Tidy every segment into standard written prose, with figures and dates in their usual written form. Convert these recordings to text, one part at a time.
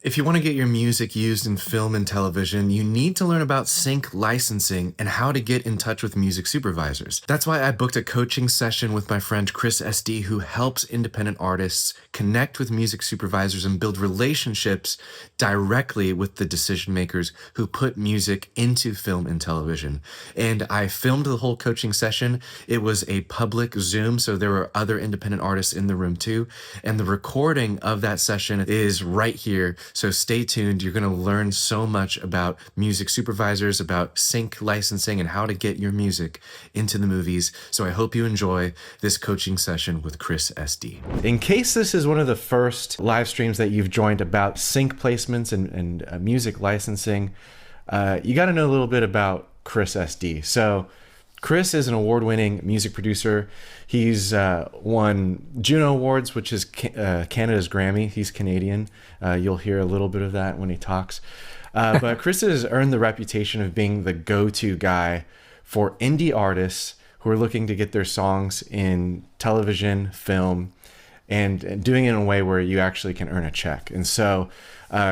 If you want to get your music used in film and television, you need to learn about sync licensing and how to get in touch with music supervisors. That's why I booked a coaching session with my friend Chris SD, who helps independent artists connect with music supervisors and build relationships directly with the decision makers who put music into film and television. And I filmed the whole coaching session. It was a public Zoom, so there were other independent artists in the room too. And the recording of that session is right here. So stay tuned. You're going to learn so much about music supervisors, about sync licensing, and how to get your music into the movies. So I hope you enjoy this coaching session with Chris SD. In case this is one of the first live streams that you've joined about sync placements and music licensing, you got to know a little bit about Chris SD. So Chris is an award-winning music producer. He's won Juno Awards, which is Canada's Grammy. He's Canadian. You'll hear a little bit of that when he talks. But Chris has earned the reputation of being the go-to guy for indie artists who are looking to get their songs in television, film, and doing it in a way where you actually can earn a check. And so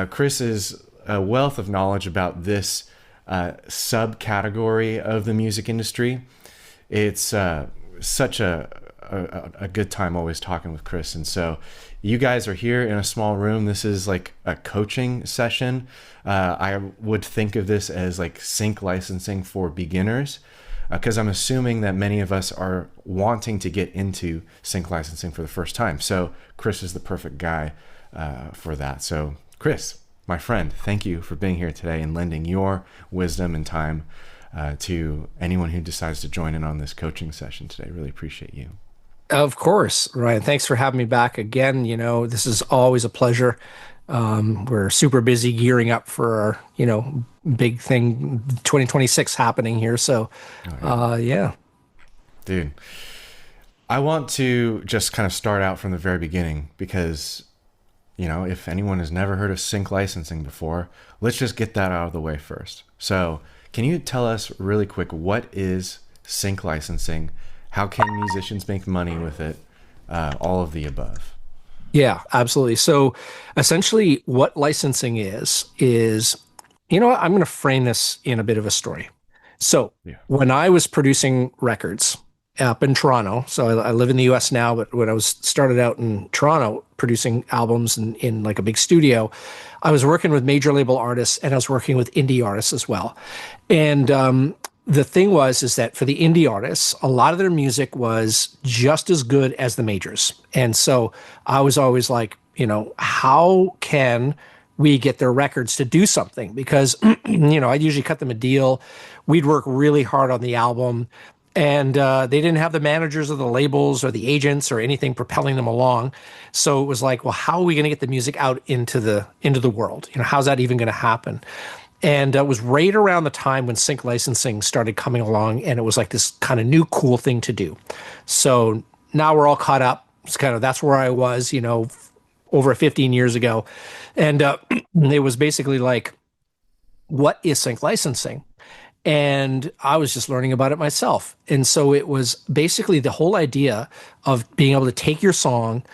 Chris is a wealth of knowledge about this subcategory of the music industry. It's such a good time always talking with Chris. And so you guys are here in a small room. This is like a coaching session. I would think of this as like sync licensing for beginners, because I'm assuming that many of us are wanting to get into sync licensing for the first time. So Chris is the perfect guy for that. So Chris, my friend, thank you for being here today and lending your wisdom and time to anyone who decides to join in on this coaching session today. Really appreciate you. Of course, Ryan. Thanks for having me back again. This is always a pleasure. We're super busy gearing up for our, big thing, 2026 happening here. So, yeah. Dude, I want to just kind of start out from the very beginning because if anyone has never heard of sync licensing before, let's just get that out of the way first. So can you tell us really quick, what is sync licensing? How can musicians make money with it? All of the above. Yeah, absolutely. So essentially what licensing is, I'm going to frame this in a bit of a story. So when I was producing records up in Toronto, so I live in the US now, but when I was started out in Toronto producing albums in like a big studio, I was working with major label artists and I was working with indie artists as well. And the thing is that for the indie artists, a lot of their music was just as good as the majors. And so I was always like, how can we get their records to do something? Because, I'd usually cut them a deal. We'd work really hard on the album. And they didn't have the managers of the labels or the agents or anything propelling them along. So it was like, well, how are we going to get the music out into the world? How's that even going to happen? And it was right around the time when sync licensing started coming along, and it was like this kind of new cool thing to do. So now we're all caught up. It's that's where I was, over 15 years ago. And it was basically like, what is sync licensing? And I was just learning about it myself. And so it was basically the whole idea of being able to take your song,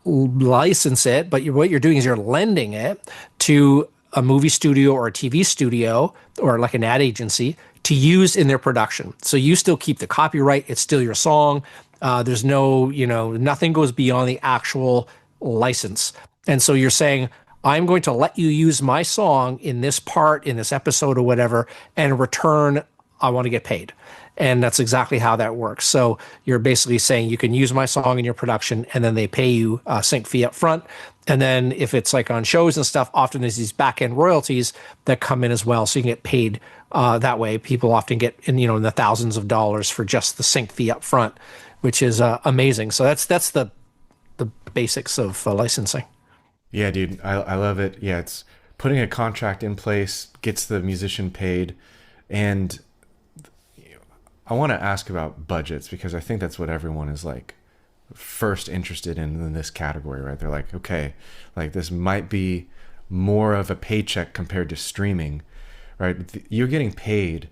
license it, but what you're doing is you're lending it to a movie studio or a TV studio or like an ad agency to use in their production. So you still keep the copyright. It's still your song. There's no, nothing goes beyond the actual license. And so you're saying, I'm going to let you use my song in this part, in this episode or whatever, and in return, I want to get paid. And that's exactly how that works. So you're basically saying you can use my song in your production, and then they pay you a sync fee up front. And then if it's like on shows and stuff, often there's these back-end royalties that come in as well. So you can get paid that way. People often get in the thousands of dollars for just the sync fee up front, which is amazing. So that's the basics of licensing. Yeah, dude, I love it. Yeah, it's putting a contract in place, gets the musician paid. And I want to ask about budgets because I think that's what everyone is like first interested in this category, right? They're like, okay, like this might be more of a paycheck compared to streaming, right? You're getting paid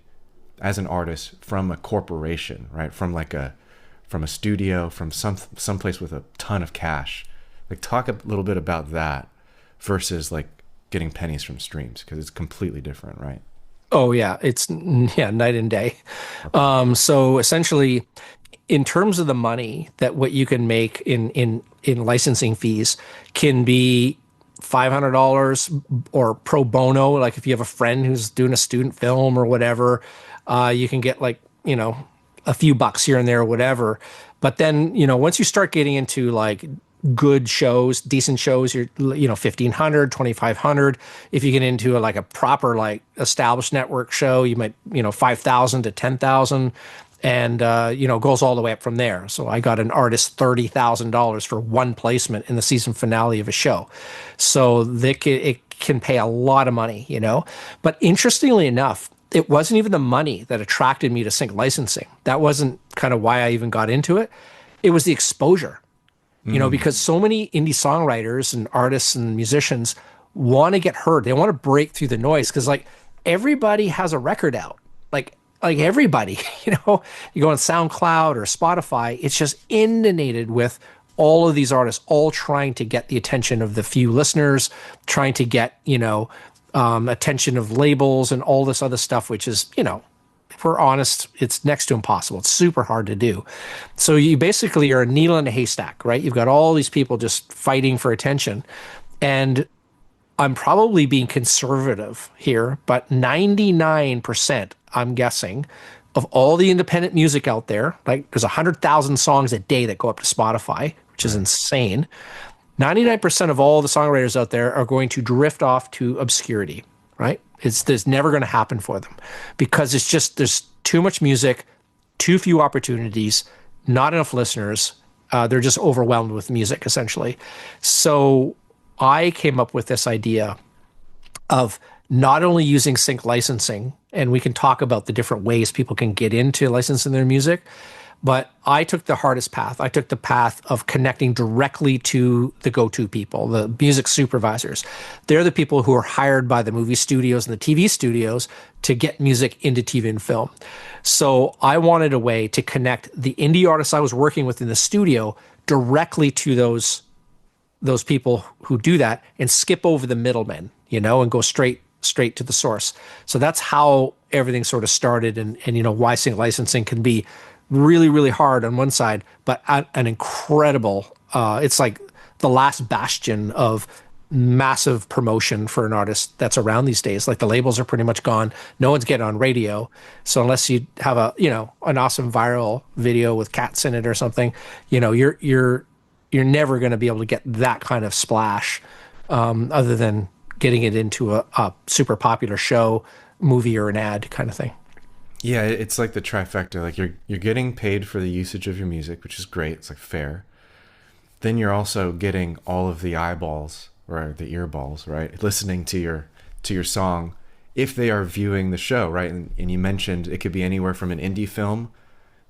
as an artist from a corporation, right? From a studio, from some place with a ton of cash. Like talk a little bit about that versus like getting pennies from streams, because it's completely different, right? Oh yeah, it's night and day. So essentially, in terms of the money that what you can make in licensing fees can be $500 or pro bono. Like if you have a friend who's doing a student film or whatever, you can get like, a few bucks here and there or whatever. But then, once you start getting into like good shows, decent shows, you're, 1,500, 2,500. If you get into like a proper, like established network show, you might, 5,000 to 10,000. And, goes all the way up from there. So I got an artist $30,000 for one placement in the season finale of a show. So it can pay a lot of money, But interestingly enough, it wasn't even the money that attracted me to sync licensing. That wasn't kind of why I even got into it. It was the exposure, because so many indie songwriters and artists and musicians want to get heard. They want to break through the noise because like everybody has a record out. Like everybody, you go on SoundCloud or Spotify, it's just inundated with all of these artists all trying to get the attention of the few listeners, trying to get, attention of labels and all this other stuff, which is, if we're honest, it's next to impossible. It's super hard to do. So you basically are a needle in a haystack, right? You've got all these people just fighting for attention. And I'm probably being conservative here, but 99%, I'm guessing, of all the independent music out there, like there's 100,000 songs a day that go up to Spotify, which is insane. 99% of all the songwriters out there are going to drift off to obscurity, right? There's never going to happen for them because there's too much music, too few opportunities, not enough listeners. They're just overwhelmed with music, essentially. So I came up with this idea of not only using sync licensing, and we can talk about the different ways people can get into licensing their music, but I took the hardest path. I took the path of connecting directly to the go-to people, the music supervisors. They're the people who are hired by the movie studios and the TV studios to get music into TV and film. So I wanted a way to connect the indie artists I was working with in the studio directly to those people who do that and skip over the middlemen, and go straight to the source. So that's how everything sort of started, and why sync licensing can be really, really hard on one side, but an incredible, it's like the last bastion of massive promotion for an artist that's around these days. Like the labels are pretty much gone. No one's getting on radio. So unless you have an awesome viral video with cats in it or something, you're never going to be able to get that kind of splash, other than getting it into a super popular show, movie, or an ad kind of thing. Yeah, it's like the trifecta. Like you're getting paid for the usage of your music, which is great. It's like fair. Then you're also getting all of the eyeballs or the earballs, right? Listening to your song if they are viewing the show, right? And you mentioned it could be anywhere from an indie film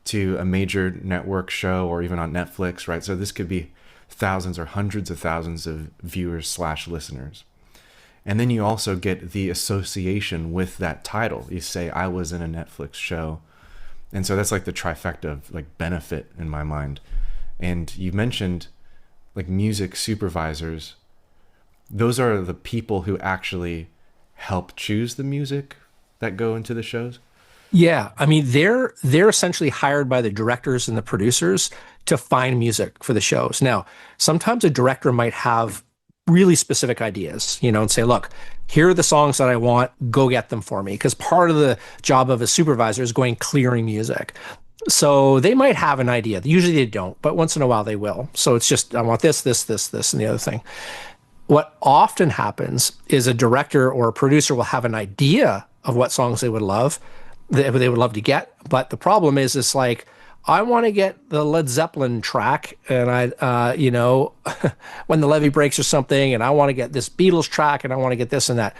to a major network show or even on Netflix, right? So this could be thousands or hundreds of thousands of viewers / listeners. And then you also get the association with that title. You say, I was in a Netflix show. And so that's like the trifecta of like benefit in my mind. And you mentioned like music supervisors. Those are the people who actually help choose the music that go into the shows? Yeah, I mean they're essentially hired by the directors and the producers to find music for the shows. Now, sometimes a director might have really specific ideas, and say, look, here are the songs that I want, go get them for me. Because part of the job of a supervisor is going clearing music. So they might have an idea. Usually they don't, but once in a while they will. So it's just, I want this, and the other thing. What often happens is a director or a producer will have an idea of what songs they would love to get. But the problem is, it's like, I want to get the Led Zeppelin track, and when the levee breaks or something, and I want to get this Beatles track, and I want to get this and that.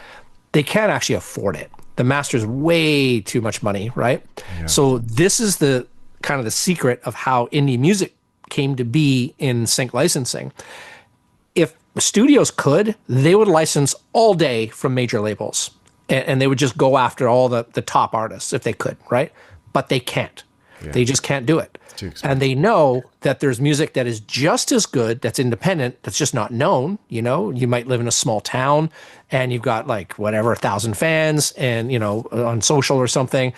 They can't actually afford it. The master's way too much money, right? Yeah. So this is the kind of the secret of how indie music came to be in sync licensing. If studios could, they would license all day from major labels, and they would just go after all the top artists if they could, right? But they can't. Yeah. They just can't do it. too And expensive. they know that there's music that is just as good, that's independent, that's just not known. You know, you might live in a small town and you've got like whatever, 1,000 fans and, you know, on social or something.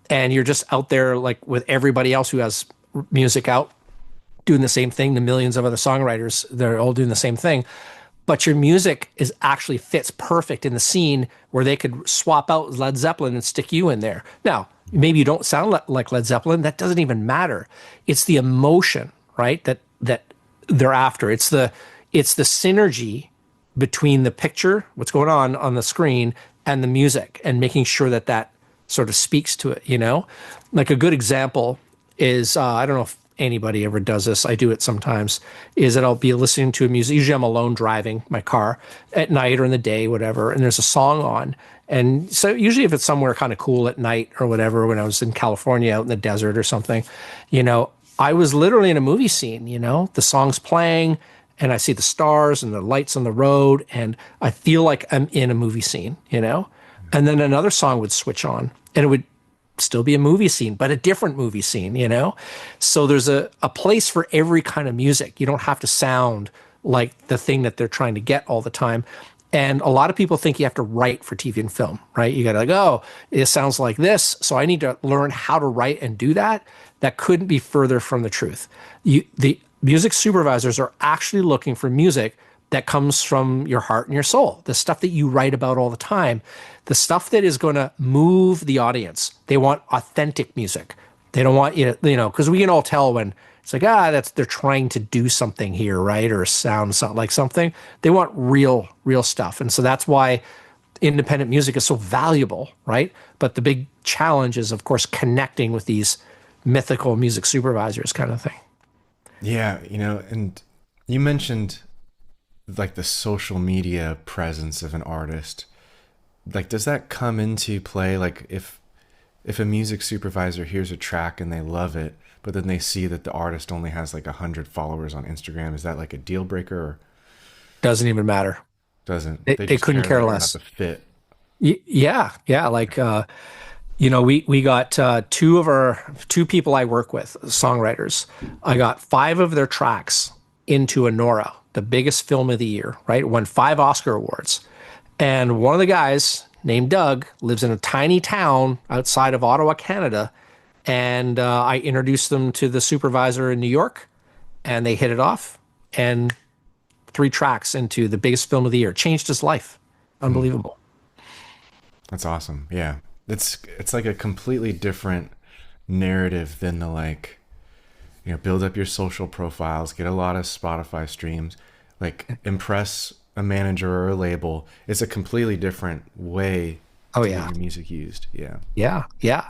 And you're just out there like with everybody else who has music out doing the same thing. The millions of other songwriters, they're all doing the same thing. But your music is actually fits perfect in the scene where they could swap out Led Zeppelin and stick you in there. Now, maybe you don't sound like Led Zeppelin. That doesn't even matter. It's the emotion, right? That they're after. It's the synergy between the picture, what's going on the screen, and the music, and making sure that that sort of speaks to it. You know, like a good example is I don't know if anybody ever does this. I do it sometimes. Is that I'll be listening to a music. Usually, I'm alone driving my car at night or in the day, whatever, and there's a song on. And so usually, if it's somewhere kind of cool at night or whatever, when I was in California out in the desert or something, you know, I was literally in a movie scene. You know, the song's playing. And I see the stars and the lights on the road, and I feel like I'm in a movie scene, you know? And then another song would switch on, and it would still be a movie scene, but a different movie scene, you know? So there's a place for every kind of music. You don't have to sound like the thing that they're trying to get all the time. And a lot of people think you have to write for TV and film, right? You got to like, oh, it sounds like this. So I need to learn how to write and do that. That couldn't be further from the truth. The music supervisors are actually looking for music that comes from your heart and your soul, the stuff that you write about all the time, the stuff that is going to move the audience. They want authentic music. They don't want you know, because we can all tell when it's like, they're trying to do something here, right? Or sound like something. They want real stuff. And so that's why independent music is so valuable, right? But the big challenge is, of course, connecting with these mythical music supervisors kind of thing. Yeah, you know, and you mentioned like the social media presence of an artist. Like, does that come into play? Like, if a music supervisor hears a track and they love it, but then they see that the artist only has like 100 followers on Instagram, is that like a deal breaker or Doesn't even matter. doesn't? They, They they just couldn't care care about less. the fit. Yeah. Like, you know, we got two people I work with, songwriters. I got 5 of their tracks into Anora, the biggest film of the year, right? Won 5 Oscar awards. And one of the guys named Doug lives in a tiny town outside of Ottawa, Canada. And I introduced them to the supervisor in New York, and they hit it off. And 3 tracks into the biggest film of the year changed his life. Hmm, Unbelievable. that's awesome. Yeah. It's like a completely different narrative than the like, you know, build up your social profiles, get a lot of Spotify streams, like impress a manager or a label. It's a completely different way Oh, to get yeah. your music used. Yeah. Yeah.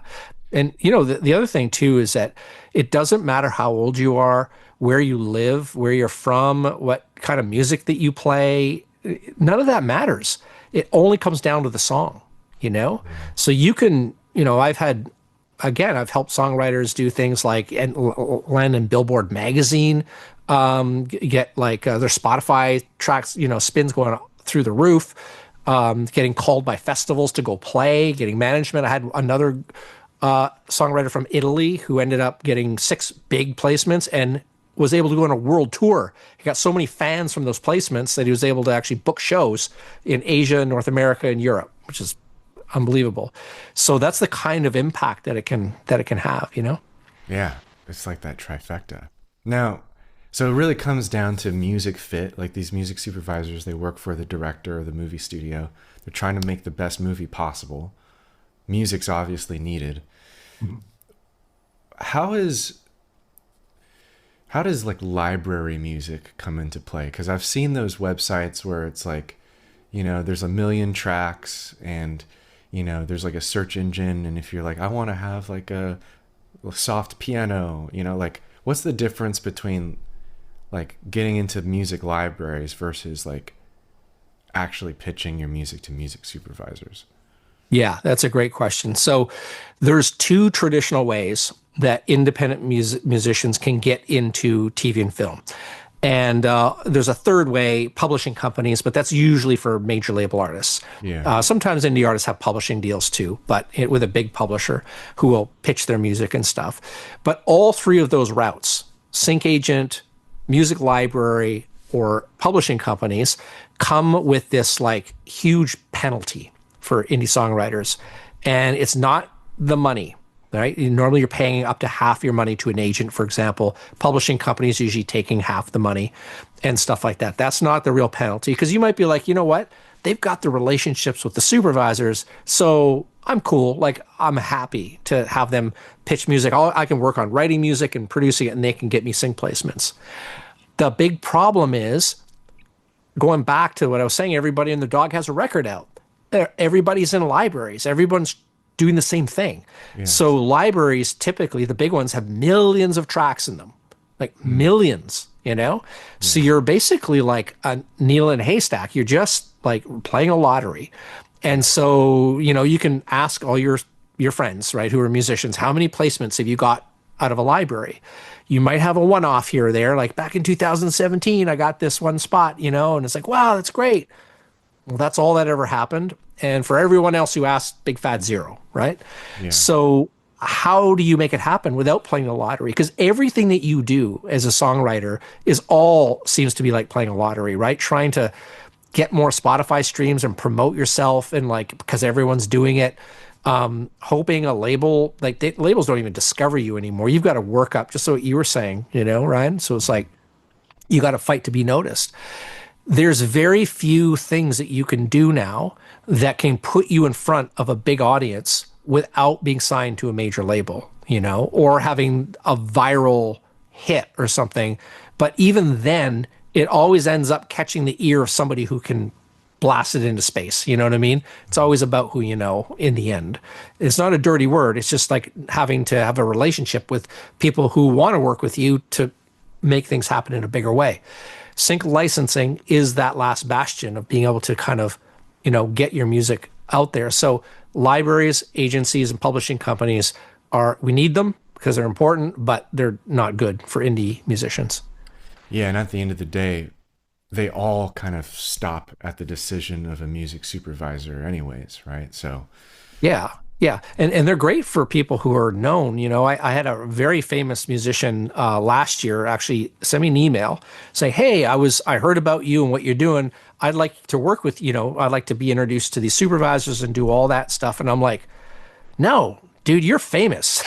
And you know, the other thing too is that it doesn't matter how old you are, where you live, where you're from, what kind of music that you play. None of that matters. It only comes down to the song, you know? So you can, you know, I've helped songwriters do things like and land in Billboard magazine, get like their Spotify tracks, you know, spins going through the roof, getting called by festivals to go play, getting management. I had another songwriter from Italy who ended up getting 6 big placements and was able to go on a world tour. He got so many fans from those placements that he was able to actually book shows in Asia, North America, and Europe, which is unbelievable. So that's the kind of impact that it can have, you know? Yeah. It's like that trifecta. Now, so it really comes down to music fit. Like these music supervisors, they work for the director or the movie studio. They're trying to make the best movie possible. Music's obviously needed. How is how does like library music come into play? Because I've seen those websites where it's like, you know, there's a million tracks and, you know, there's like a search engine. And if you're like, I want to have like a soft piano, you know, like what's the difference between like getting into music libraries versus like actually pitching your music to music supervisors? Yeah, that's a great question. So there's 2 traditional ways that independent musicians can get into TV and film. And there's a third way, publishing companies, but that's usually for major label artists. Yeah. Sometimes indie artists have publishing deals too, but with a big publisher who will pitch their music and stuff. But all three of those routes, sync agent, music library, or publishing companies, come with this like huge penalty for indie songwriters. And it's not the money. Right? Normally, you're paying up to half your money to an agent, for example. Publishing companies usually taking half the money and stuff like that. That's not the real penalty because you might be like, you know what? They've got the relationships with the supervisors, so I'm cool. Like, I'm happy to have them pitch music. I can work on writing music and producing it, and they can get me sync placements. The big problem is, going back to what I was saying, everybody and their dog has a record out. Everybody's in libraries. Everyone's doing the same thing. Yeah. So libraries, typically the big ones, have millions of tracks in them, like millions, you know? Yeah. So you're basically like a needle in a haystack. You're just like playing a lottery. And so, you know, you can ask all your friends, right, who are musicians, how many placements have you got out of a library? You might have a one-off here or there, like back in 2017, I got this one spot, you know, and it's like, wow, that's great. Well, that's all that ever happened. And for everyone else who asked, big fat zero, right? Yeah. So how do you make it happen without playing the lottery? Because everything that you do as a songwriter seems to be like playing a lottery, right? Trying to get more Spotify streams and promote yourself, and like, because everyone's doing it, hoping a label, like labels don't even discover you anymore. You've got to work up, just so what you were saying, you know, Ryan? So it's like, you got to fight to be noticed. There's very few things that you can do now that can put you in front of a big audience without being signed to a major label, you know, or having a viral hit or something. But even then, it always ends up catching the ear of somebody who can blast it into space. You know what I mean? It's always about who you know in the end. It's not a dirty word. It's just like having to have a relationship with people who want to work with you to make things happen in a bigger way. Sync licensing is that last bastion of being able to kind of, you know, get your music out there. So libraries, agencies, and publishing companies we need them because they're important, but they're not good for indie musicians. Yeah, and at the end of the day, they all kind of stop at the decision of a music supervisor anyways, right? So yeah. And they're great for people who are known. You know, I had a very famous musician last year actually send me an email saying, hey, I heard about you and what you're doing. I'd like to work with, you know, I'd like to be introduced to these supervisors and do all that stuff. And I'm like, no, dude, you're famous.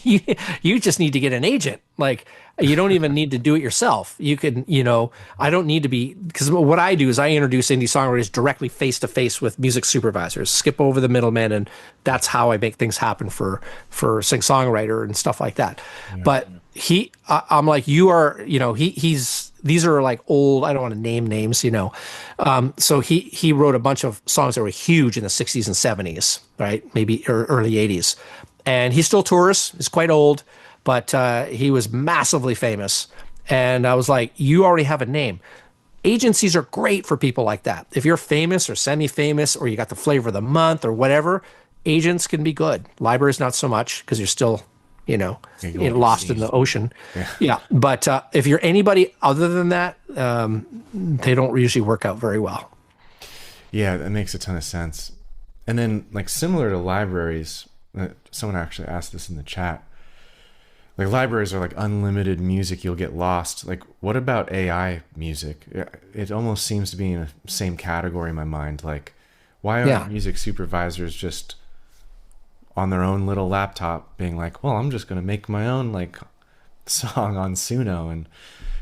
You just need to get an agent. Like, you don't even need to do it yourself. You can, you know, I don't need to be, because what I do is I introduce indie songwriters directly face to face with music supervisors, skip over the middleman, and that's how I make things happen for Sync Songwriter and stuff like that. Yeah. But I'm like, you are, you know, these are like old, I don't want to name names, you know. So he wrote a bunch of songs that were huge in the 60s and 70s, right? Maybe early 80s. And he still tours, he's quite old, but he was massively famous. And I was like, you already have a name. Agencies are great for people like that. If you're famous or semi-famous, or you got the flavor of the month or whatever, agents can be good. Libraries, not so much, because you're still, you know, lost in the ocean. Yeah. But if you're anybody other than that, they don't usually work out very well. Yeah, that makes a ton of sense. And then, like, similar to libraries, someone actually asked this in the chat. Like, libraries are like unlimited music, you'll get lost. Like, what about AI music? It almost seems to be in the same category in my mind. Like, why aren't music supervisors just on their own little laptop being like, well, I'm just going to make my own like song on Suno and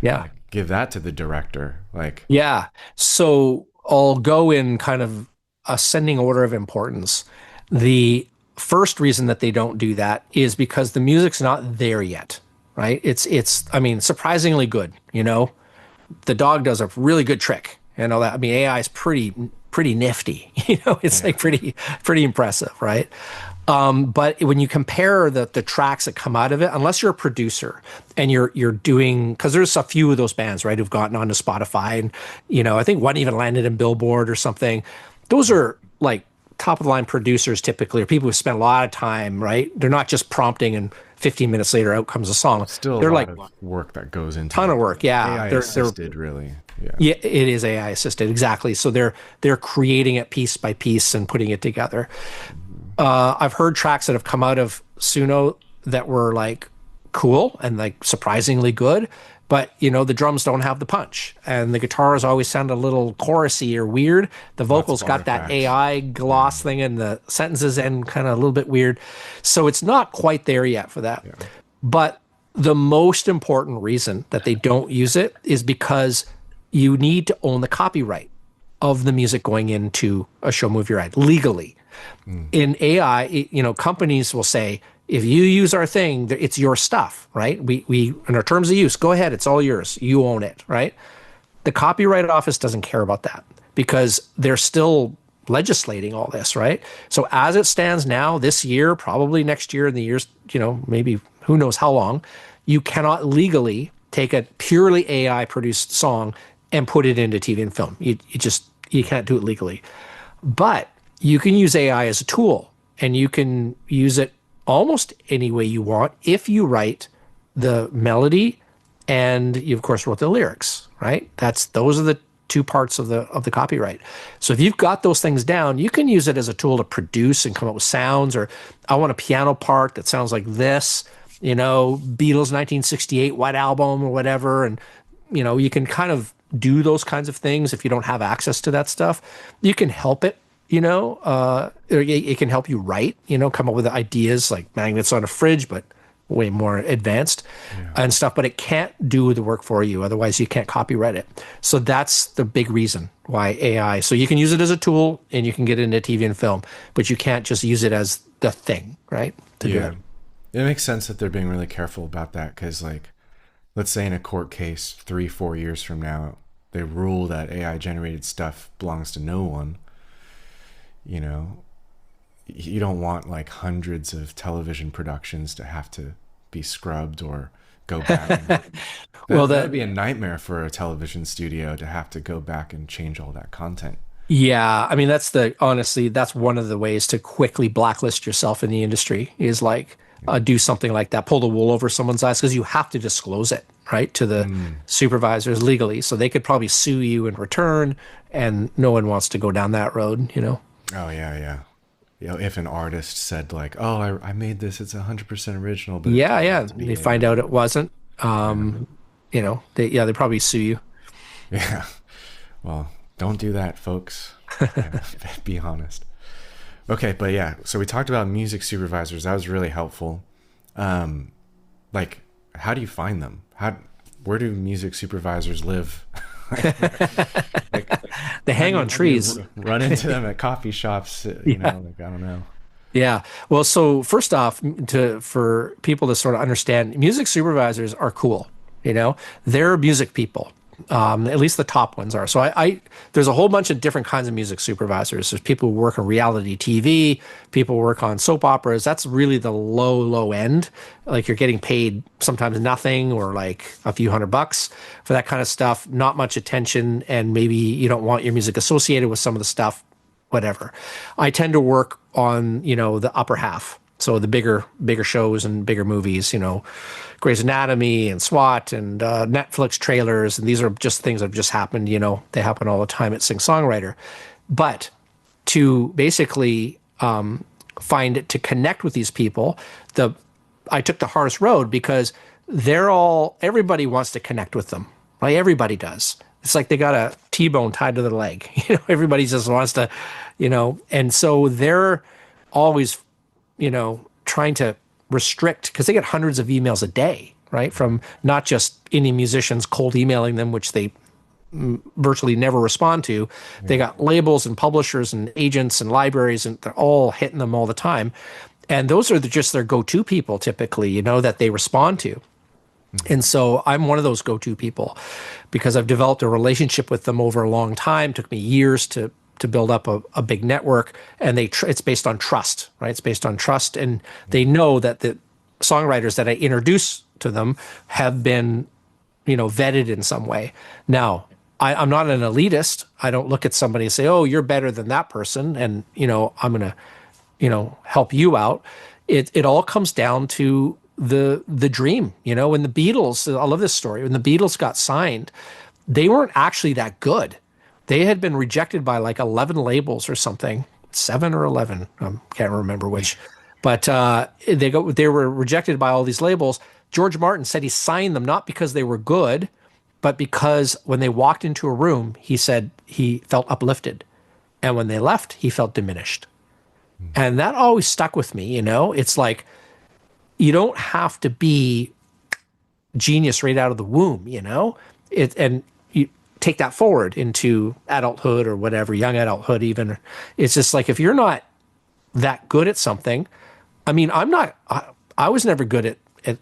like, give that to the director? Like, yeah. So I'll go in kind of ascending order of importance. The first reason that they don't do that is because the music's not there yet, right? It's I mean, surprisingly good, you know. The dog does a really good trick and all that. I mean, AI is pretty nifty, you know. It's like pretty impressive, right? But when you compare the tracks that come out of it, unless you're a producer and you're doing, because there's a few of those bands, right, who've gotten onto Spotify, and, you know, I think one even landed in Billboard or something. Those are like top of the line producers typically, or people who spend a lot of time, right? They're not just prompting and 15 minutes later, out comes a song. Still They're a like lot of work that goes into ton it. of work. Yeah. AI assisted, really. Yeah. Yeah, it is AI assisted. Exactly. So they're creating it piece by piece and putting it together. I've heard tracks that have come out of Suno that were like cool and like surprisingly good, but the drums don't have the punch, and the guitars always sound a little chorusy or weird. The vocals got that AI gloss thing, and the sentences end kind of a little bit weird. So it's not quite there yet for that. Yeah. But the most important reason that they don't use it is because you need to own the copyright of the music going into a show, movie, ride legally. In AI, companies will say, if you use our thing, it's your stuff, right? We in our terms of use, go ahead, it's all yours. You own it, right? The Copyright Office doesn't care about that because they're still legislating all this, right? So as it stands now, this year, probably next year, in the years, maybe who knows how long, you cannot legally take a purely AI produced song and put it into TV and film. You can't do it legally. But you can use AI as a tool, and you can use it almost any way you want if you write the melody and you of course wrote the lyrics, right? Those are the two parts of the copyright. So if you've got those things down, you can use it as a tool to produce and come up with sounds, or I want a piano part that sounds like this, Beatles 1968 White Album or whatever, and you can kind of do those kinds of things. If you don't have access to that stuff, you can help it, it can help you write, come up with ideas like magnets on a fridge, but way more advanced and stuff, but it can't do the work for you. Otherwise you can't copyright it. So that's the big reason why AI. So you can use it as a tool and you can get it into TV and film, but you can't just use it as the thing, right? To do it. It makes sense that they're being really careful about that, because let's say in a court case 3-4 years from now, they rule that AI generated stuff belongs to no one. You don't want like hundreds of television productions to have to be scrubbed or go back. That'd be a nightmare for a television studio to have to go back and change all that content. Yeah, I mean honestly, that's one of the ways to quickly blacklist yourself in the industry is like do something like that, pull the wool over someone's eyes, because you have to disclose it, right, to the supervisors legally. So they could probably sue you in return, and no one wants to go down that road, Oh, yeah. If an artist said like, oh, I made this, it's 100% original. But they find out it wasn't, they probably sue you. Yeah. Well, don't do that, folks. Be honest. Okay, but yeah, so we talked about music supervisors. That was really helpful. Like, how do you find them? Where do music supervisors live? They hang on trees. Run into them at coffee shops, I don't know. Yeah. Well, so first off, for people to sort of understand, music supervisors are cool. They're music people. At least the top ones are. So there's a whole bunch of different kinds of music supervisors. There's people who work on reality TV, people who work on soap operas. That's really the low end. Like you're getting paid sometimes nothing or like a few $100 for that kind of stuff. Not much attention, and maybe you don't want your music associated with some of the stuff, whatever. I tend to work on, the upper half. So the bigger shows and bigger movies, Grey's Anatomy and SWAT and Netflix trailers. And these are just things that have just happened, they happen all the time at Sync Songwriter. But to basically to connect with these people, I took the hardest road because everybody wants to connect with them. Like everybody does. It's like they got a T-bone tied to their leg. Everybody just wants to, and so they're always trying to restrict, because they get hundreds of emails a day, right? From not just indie musicians cold emailing them, which they virtually never respond to. Yeah. They got labels and publishers and agents and libraries, and they're all hitting them all the time. And those are just their go-to people typically, that they respond to. Mm-hmm. And so I'm one of those go-to people because I've developed a relationship with them over a long time. It took me years to build up a big network, and it's based on trust, right? It's based on trust, and they know that the songwriters that I introduce to them have been, vetted in some way. Now, I'm not an elitist. I don't look at somebody and say, oh, you're better than that person, and, I'm going to, help you out. It all comes down to the dream. When the Beatles, I love this story. When the Beatles got signed, they weren't actually that good. They had been rejected by like 11 labels or something, 7 or 11. Can't remember which, but they were rejected by all these labels. George Martin said he signed them not because they were good, but because when they walked into a room, he said he felt uplifted. And when they left, he felt diminished. And that always stuck with me, It's like, you don't have to be genius right out of the womb, and you take that forward into adulthood or whatever, young adulthood even. It's just like, if you're not that good at something, I mean, I was never good at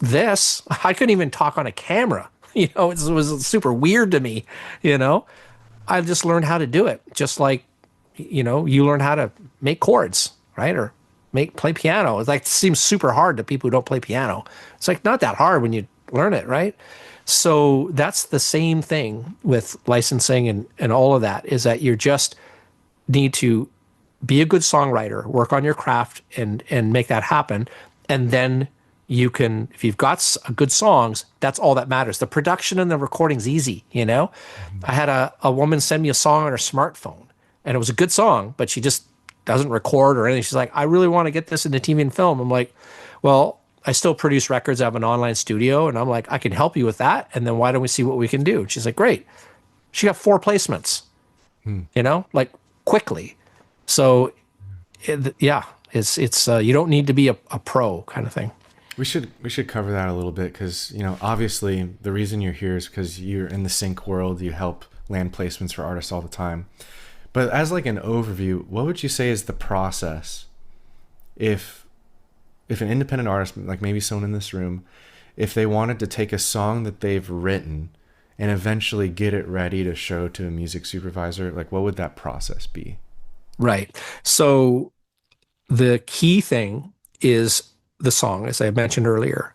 this. I couldn't even talk on a camera, it was super weird to me, I just learned how to do it. Just like, you learn how to make chords, right? Or play piano. It's like, it seems super hard to people who don't play piano. It's like not that hard when you learn it, right? So that's the same thing with licensing and all of that, is that you just need to be a good songwriter, work on your craft and make that happen. And then you can, if you've got good songs, that's all that matters. The production and the recording's easy, I had a woman send me a song on her smartphone, and it was a good song, but she just doesn't record or anything. She's like, I really want to get this into TV and film. I'm like, well, I still produce records. I have an online studio. And I'm like, I can help you with that. And then why don't we see what we can do? And she's like, great. She got 4 placements, like quickly. So it's you don't need to be a pro kind of thing. We should cover that a little bit, because obviously the reason you're here is because you're in the sync world. You help land placements for artists all the time. But as like an overview, what would you say is the process if an independent artist, like maybe someone in this room, if they wanted to take a song that they've written and eventually get it ready to show to a music supervisor, like what would that process be? Right. So the key thing is the song, as I mentioned earlier.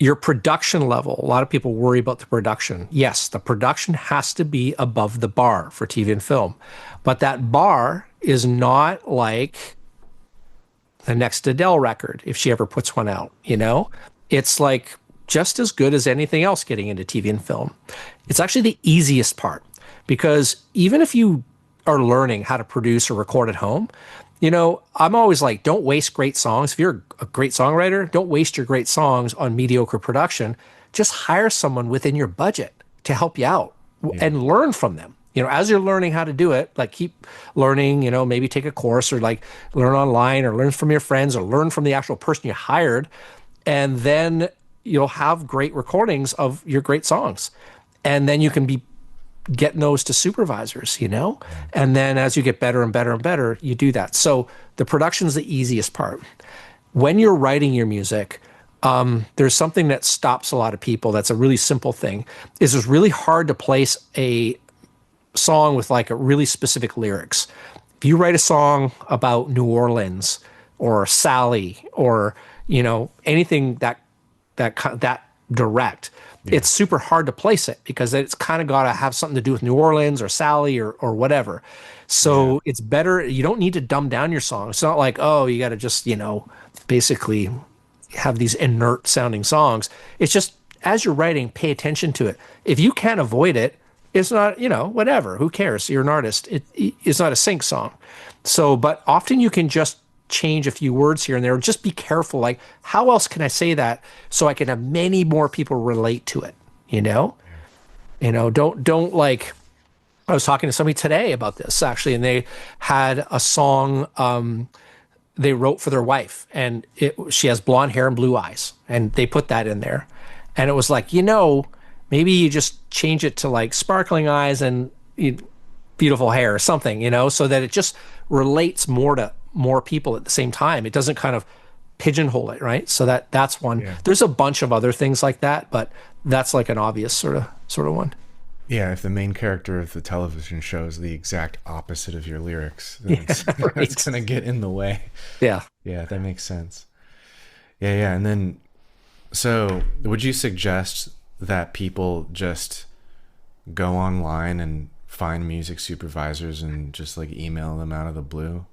Your production level, a lot of people worry about the production. Yes, the production has to be above the bar for TV and film. But that bar is not like the next Adele record, if she ever puts one out, It's like just as good as anything else getting into TV and film. It's actually the easiest part, because even if you are learning how to produce or record at home, I'm always like, don't waste great songs. If you're a great songwriter, don't waste your great songs on mediocre production. Just hire someone within your budget to help you out and learn from them. As you're learning how to do it, like keep learning, maybe take a course or like learn online or learn from your friends or learn from the actual person you hired. And then you'll have great recordings of your great songs. And then you can be getting those to supervisors, and then as you get better and better and better, you do that. So the production's the easiest part. When you're writing your music, there's something that stops a lot of people. That's a really simple thing, is it's really hard to place a song with like a really specific lyrics. If you write a song about New Orleans or Sally or, anything that direct, it's super hard to place it, because it's kind of got to have something to do with New Orleans or Sally or whatever. So it's better. You don't need to dumb down your song. It's not like, oh, you got to just, basically have these inert sounding songs. It's just, as you're writing, pay attention to it. If you can't avoid it, it's not, whatever. Who cares? You're an artist. It's not a sync song. So, but often you can just change a few words here and there. Just be careful. Like, how else can I say that so I can have many more people relate to it? Don't like, I was talking to somebody today about this actually, and they had a song they wrote for their wife, and she has blonde hair and blue eyes, and they put that in there. And it was like, maybe you just change it to like sparkling eyes and beautiful hair or something, so that it just relates more to more people at the same time. It doesn't kind of pigeonhole it, right? So that's one. Yeah. There's a bunch of other things like that, but that's like an obvious sort of one. Yeah, if the main character of the television show is the exact opposite of your lyrics, then it's going to get in the way. Yeah. Yeah, that makes sense. Yeah. And then, so would you suggest that people just go online and find music supervisors and just like email them out of the blue?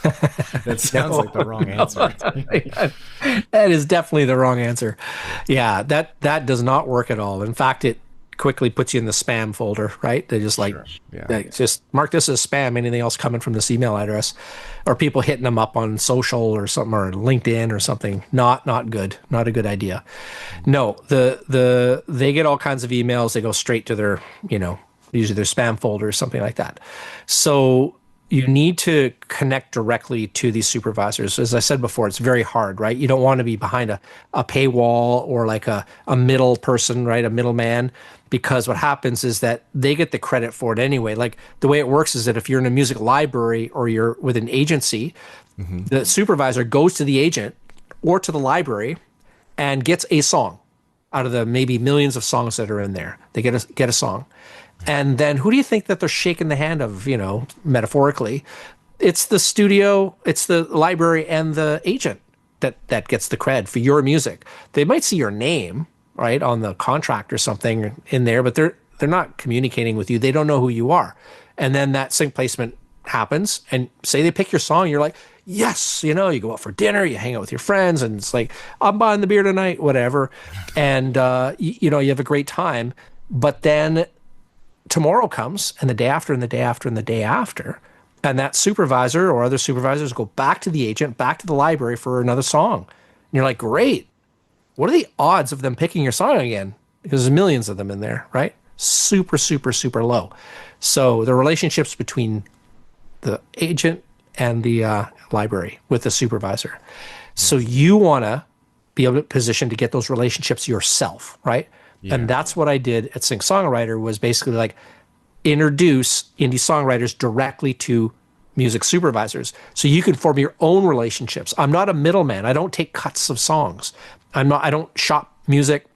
That sounds like the wrong No. answer. That is definitely the wrong answer. Yeah, that does not work at all. In fact, it quickly puts you in the spam folder, right? They just like, Sure. Yeah. they just mark this as spam. Anything else coming from this email address, or people hitting them up on social or something, or LinkedIn or something. Not good. Not a good idea. No, they get all kinds of emails. They go straight to their, usually their spam folder or something like that. So you need to connect directly to these supervisors. As I said before, it's very hard, right? You don't want to be behind a paywall or like a middle person, right? A middleman, because what happens is that they get the credit for it anyway. Like the way it works is that if you're in a music library or you're with an agency, the supervisor goes to the agent or to the library and gets a song out of the maybe millions of songs that are in there. They get a song. And then who do you think that they're shaking the hand of, metaphorically? It's the studio, it's the library and the agent that gets the cred for your music. They might see your name, right, on the contract or something in there, but they're not communicating with you. They don't know who you are. And then that sync placement happens, and say they pick your song, you're like, yes, you go out for dinner, you hang out with your friends, and it's like, I'm buying the beer tonight, whatever. And, you have a great time. But then tomorrow comes, and the day after, and the day after, and the day after, and that supervisor or other supervisors go back to the agent, back to the library for another song. And you're like, great. What are the odds of them picking your song again? Because there's millions of them in there, right? Super, super, super low. So the relationships between the agent and the library with the supervisor. So you want to be able to position to get those relationships yourself, right? Yeah. And that's what I did at Sync Songwriter, was basically like introduce indie songwriters directly to music supervisors. So you can form your own relationships. I'm not a middleman. I don't take cuts of songs. I don't shop music.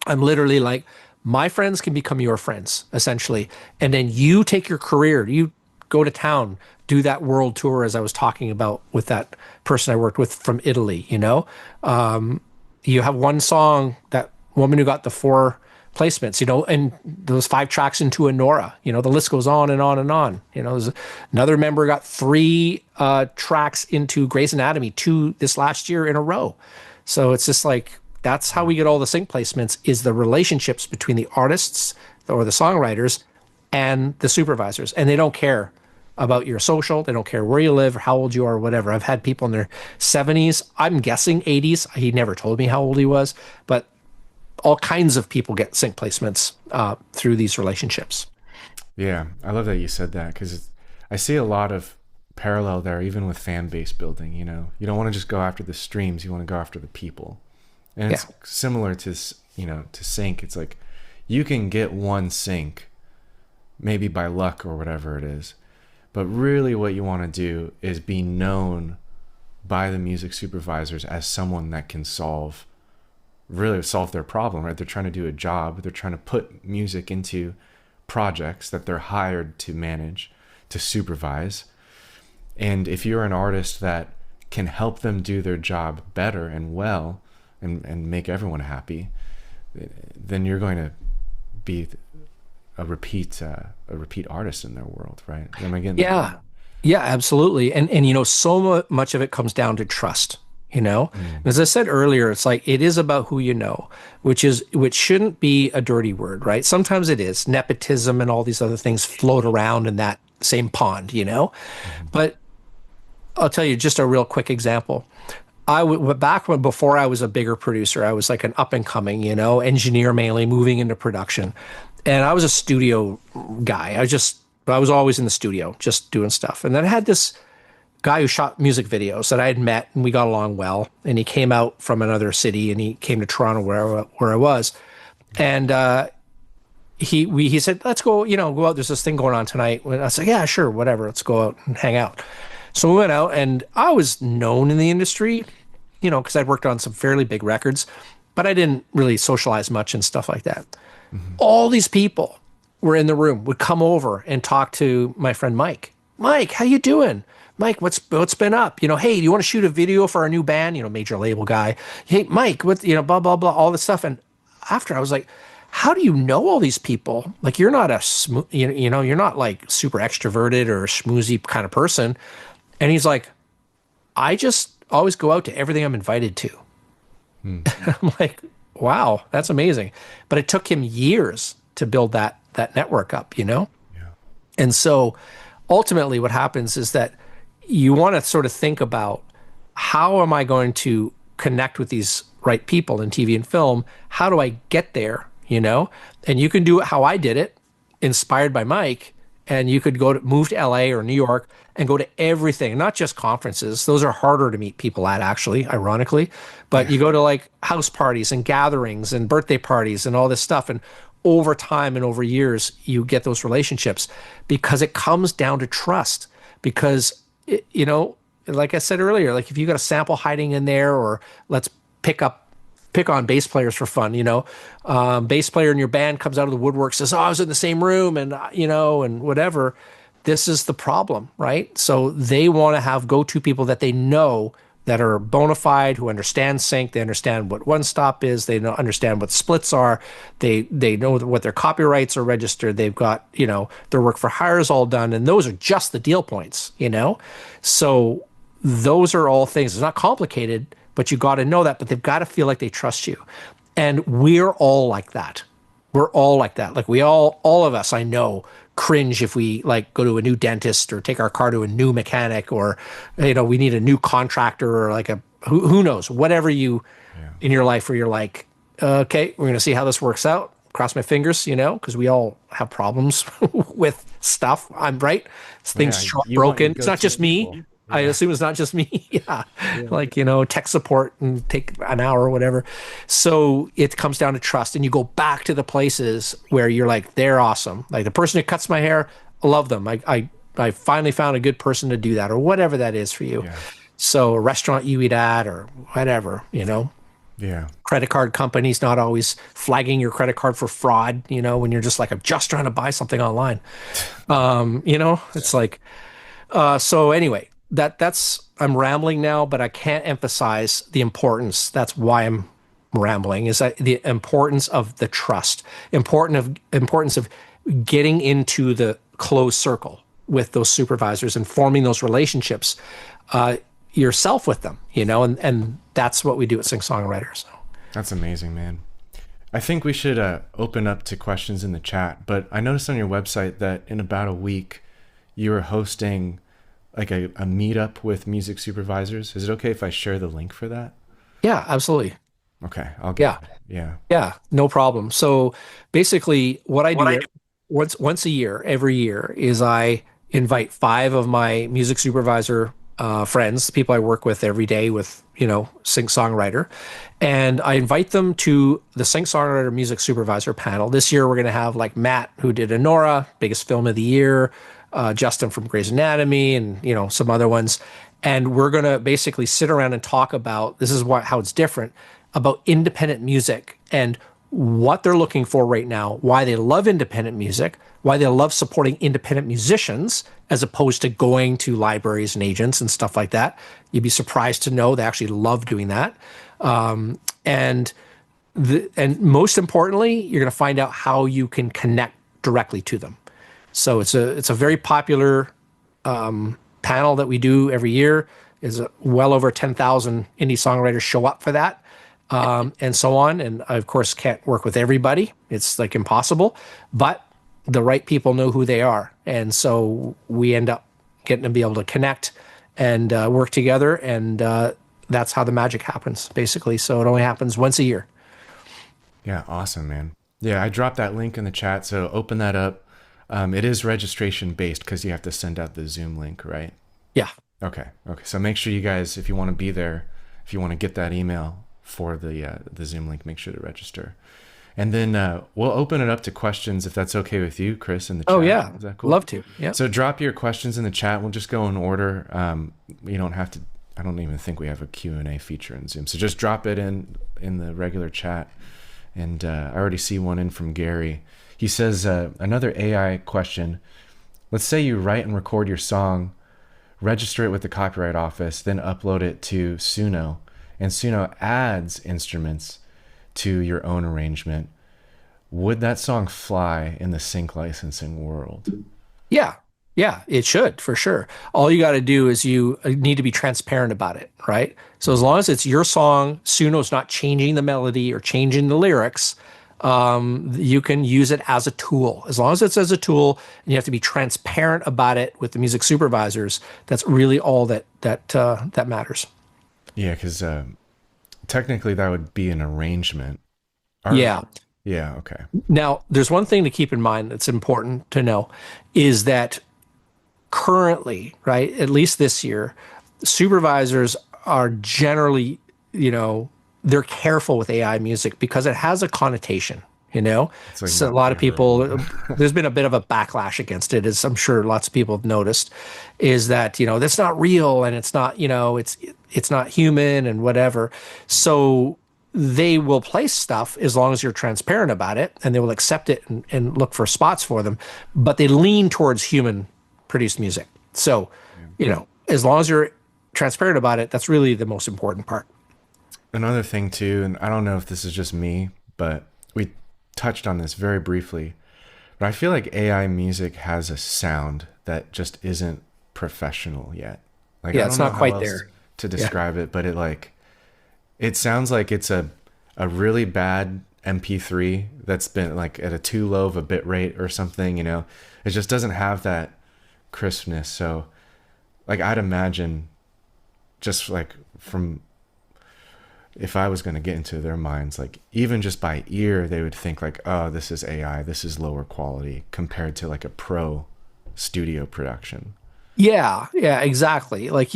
I'm literally like, my friends can become your friends, essentially. And then you take your career, you go to town, do that world tour, as I was talking about with that person I worked with from Italy, you have one song, that woman who got the 4 placements, and those 5 tracks into Nora, the list goes on and on and on. There's another member got 3 tracks into Grey's Anatomy, 2 this last year in a row. So it's just like, that's how we get all the sync placements, is the relationships between the artists or the songwriters and the supervisors. And they don't care about your social. They don't care where you live or how old you are or whatever. I've had people in their 70s, I'm guessing 80s. He never told me how old he was, but all kinds of people get sync placements through these relationships. Yeah, I love that you said that, because I see a lot of parallel there, even with fan base building. You don't want to just go after the streams, you want to go after the people. And it's similar to sync. It's like you can get one sync maybe by luck or whatever it is, but really what you want to do is be known by the music supervisors as someone that can solve their problem, right? They're trying to do a job. They're trying to put music into projects that they're hired to manage, to supervise. And if you're an artist that can help them do their job better and well, and make everyone happy, then you're going to be a repeat artist in their world, right? Am I getting that? Yeah, absolutely. And so much of it comes down to trust. As I said earlier, it's like, it is about who you know, which shouldn't be a dirty word, right? Sometimes it is. Nepotism and all these other things float around in that same pond, But I'll tell you just a real quick example. Before I was a bigger producer, I was like an up and coming, engineer mainly, moving into production. And I was a studio guy. I was always in the studio, just doing stuff. And then I had this guy who shot music videos that I had met, and we got along well. And he came out from another city, and he came to Toronto where I was. And he said, let's go, go out. There's this thing going on tonight. And I said, yeah, sure, whatever. Let's go out and hang out. So we went out, and I was known in the industry, because I'd worked on some fairly big records, but I didn't really socialize much and stuff like that. Mm-hmm. All these people were in the room, would come over and talk to my friend Mike. Mike, how you doing? Mike, what's been up? Hey, do you want to shoot a video for our new band? Major label guy. Hey, Mike, what, blah, blah, blah, all this stuff. And after I was like, how do you know all these people? Like, you're not you're not like super extroverted or schmoozy kind of person. And he's like, I just always go out to everything I'm invited to. I'm like, wow, that's amazing. But it took him years to build that network up, you know? Yeah. And so ultimately what happens is that you want to sort of think about, how am I going to connect with these right people in TV and film? How do I get there, you know? And you can do it how I did it, inspired by Mike, and you could move to LA or New York and go to everything, not just conferences. Those are harder to meet people at, actually, ironically. But you go to like house parties and gatherings and birthday parties and all this stuff. And over time and over years, you get those relationships, because it comes down to trust. Because, you know, like I said earlier, like if you got a sample hiding in there, or let's pick on bass players for fun, you know, bass player in your band comes out of the woodwork, says, oh, I was in the same room, and, you know, and whatever. This is the problem, right? So they want to have go-to people that they know, that are bona fide, who understand sync. They understand what one stop is. They understand what splits are. They know what their copyrights are registered. They've got, you know, their work for hire is all done. And those are just the deal points, you know? So those are all things. It's not complicated, but you got to know that. But they've got to feel like they trust you. And we're all like that. We're all like that. Like all of us, I know, cringe if we like go to a new dentist or take our car to a new mechanic, or, you know, we need a new contractor, or like who knows, whatever you in your life where you're like, okay, we're going to see how this works out. Cross my fingers, you know, because we all have problems with stuff. I'm right. Things broken. It's not just me. Yeah. I assume it's not just me. Yeah. Like, you know, tech support and take an hour or whatever. So it comes down to trust. And you go back to the places where you're like, they're awesome. Like the person who cuts my hair, I love them. I finally found a good person to do that, or whatever that is for you. Yeah. So a restaurant you eat at, or whatever, you know. Yeah. Credit card companies not always flagging your credit card for fraud, you know, when you're just like, I'm just trying to buy something online. You know, it's like, so anyway, that's I'm rambling now, but I can't emphasize the importance. That's why I'm rambling, is that the importance of the trust, importance of getting into the closed circle with those supervisors and forming those relationships yourself with them, you know, and that's what we do at Sync Songwriter. So that's amazing, man. I think we should open up to questions in the chat, but I noticed on your website that in about a week you were hosting like a meetup with music supervisors. Is it okay if I share the link for that? Yeah, absolutely. Okay, I'll get it. Yeah, no problem. So basically what I do once a year, every year, is I invite 5 of my music supervisor friends, the people I work with every day with, you know, Sync Songwriter, and I invite them to the Sync Songwriter Music Supervisor panel. This year we're going to have like Matt, who did Anora, biggest film of the year, Justin from Grey's Anatomy, and, you know, some other ones. And we're going to basically sit around and talk about, this is how it's different, about independent music and what they're looking for right now, why they love independent music, why they love supporting independent musicians as opposed to going to libraries and agents and stuff like that. You'd be surprised to know they actually love doing that. And most importantly, you're going to find out how you can connect directly to them. So it's a very popular panel that we do every year. Is well over 10,000 indie songwriters show up for that, and so on. And I, of course, can't work with everybody. It's like impossible, but the right people know who they are. And so we end up getting to be able to connect and work together. And that's how the magic happens, basically. So it only happens once a year. Yeah, awesome, man. Yeah, I dropped that link in the chat. So open that up. It is registration based because you have to send out the Zoom link, right? Yeah. Okay. So make sure you guys, if you want to be there, if you want to get that email for the Zoom link, make sure to register. And then we'll open it up to questions if that's okay with you, Chris, in the chat. Oh, yeah. Is that cool? Love to. Yeah. So drop your questions in the chat. We'll just go in order. You don't have to, I don't even think we have a Q&A feature in Zoom. So just drop it in the regular chat. And I already see one in from Gary. He says, another AI question. Let's say you write and record your song, register it with the Copyright Office, then upload it to Suno, and Suno adds instruments to your own arrangement. Would that song fly in the sync licensing world? Yeah. Yeah, it should for sure. All you got to do is you need to be transparent about it, right? So as long as it's your song, Suno's not changing the melody or changing the lyrics, you can use it as a tool. As long as it's as a tool, and you have to be transparent about it with the music supervisors. That's really all that matters. Yeah, because technically that would be an arrangement. Yeah. Yeah, okay. Now, there's one thing to keep in mind that's important to know is that currently, right, at least this year, supervisors are generally, they're careful with AI music because it has a connotation, It's like So a not lot of people, favorable. there's been a bit of a backlash against it, as I'm sure lots of people have noticed, is that, that's not real and it's not, it's not human and whatever. So they will place stuff as long as you're transparent about it and they will accept it and look for spots for them, but they lean towards human produced music. So, as long as you're transparent about it, that's really the most important part. Another thing too, and I don't know if this is just me, but we touched on this very briefly, but I feel like AI music has a sound that just isn't professional yet. Like, I Yeah, don't it's know not how quite else there. to Yeah. describe it, but it sounds like it's a really bad MP3 that's been like at a too low of a bit rate or something, It just doesn't have that crispness. So like I'd imagine just like from if I was going to get into their minds, like even just by ear, they would think like, oh, this is AI, this is lower quality compared to like a pro studio production. Yeah, exactly. Like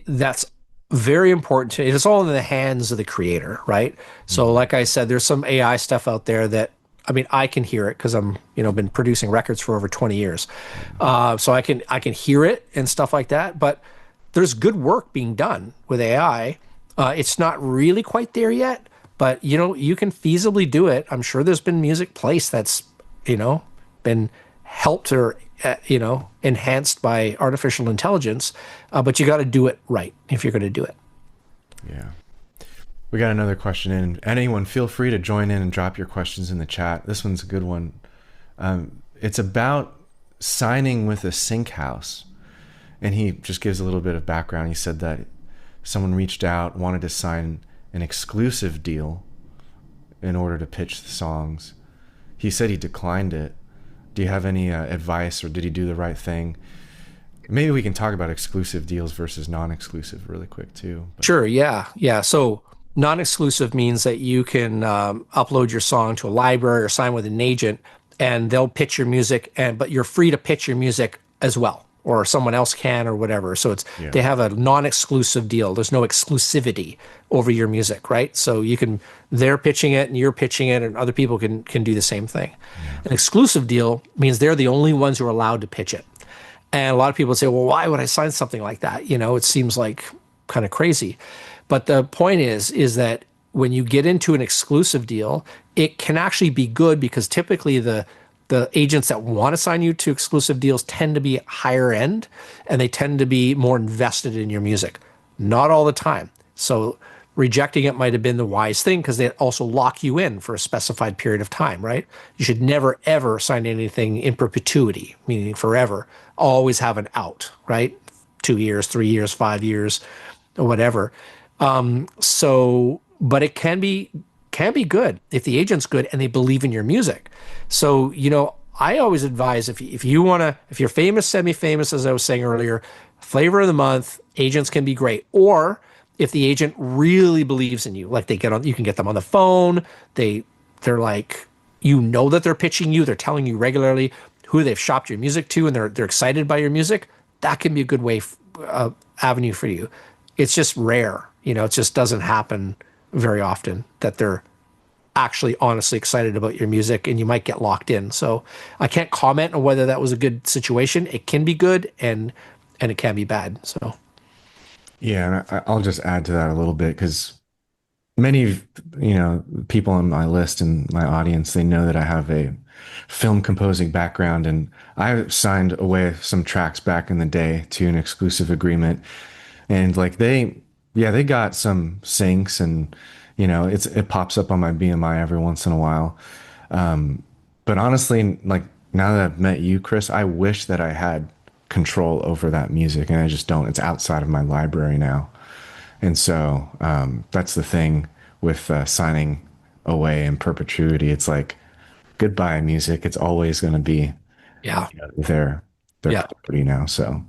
that's very important to it's all in the hands of the creator, right? So Mhm. like I said, there's some AI stuff out there that I mean, I can hear it because I'm, been producing records for over 20 years. So I can hear it and stuff like that. But there's good work being done with AI. It's not really quite there yet, but you can feasibly do it. I'm sure there's been music placed that's, been helped or enhanced by artificial intelligence. But you got to do it right if you're going to do it. Yeah. We got another question in. Anyone, feel free to join in and drop your questions in the chat. This one's a good one. It's about signing with a sync house. And he just gives a little bit of background. He said that someone reached out, wanted to sign an exclusive deal in order to pitch the songs. He said he declined it. Do you have any advice, or did he do the right thing? Maybe we can talk about exclusive deals versus non-exclusive really quick too. But Sure. Yeah. So non-exclusive means that you can upload your song to a library or sign with an agent, and they'll pitch your music, but you're free to pitch your music as well, or someone else can, or whatever. So yeah, they have a non-exclusive deal. There's no exclusivity over your music, right? So they're pitching it and you're pitching it, and other people can do the same thing. yeah, An exclusive deal means they're the only ones who are allowed to pitch it. And a lot of people say, well, why would I sign something like that? It seems like kind of crazy. But the point is that when you get into an exclusive deal, it can actually be good because typically the agents that want to sign you to exclusive deals tend to be higher end and they tend to be more invested in your music. Not all the time. So rejecting it might have been the wise thing because they also lock you in for a specified period of time, right? You should never, ever sign anything in perpetuity, meaning forever. Always have an out, right? 2 years, 3 years, 5 years, or whatever. But it can be good if the agent's good and they believe in your music. So, I always advise if you're famous, semi-famous, as I was saying earlier, flavor of the month, agents can be great. Or if the agent really believes in you, like you can get them on the phone. They're like, that they're pitching you. They're telling you regularly who they've shopped your music to, and they're excited by your music. That can be a good avenue for you. It's just rare, it just doesn't happen very often that they're actually honestly excited about your music, and you might get locked in. So I can't comment on whether that was a good situation. It can be good and it can be bad. So yeah. And I'll just add to that a little bit because many, people on my list and my audience, they know that I have a film composing background, and I signed away some tracks back in the day to an exclusive agreement, and like they got some syncs, and it pops up on my BMI every once in a while. But honestly, like now that I've met you, Chris, I wish that I had control over that music, and I just don't. It's outside of my library now. And so that's the thing with signing away in perpetuity. It's like goodbye music. It's always going to be Yeah. their Yeah. property now. So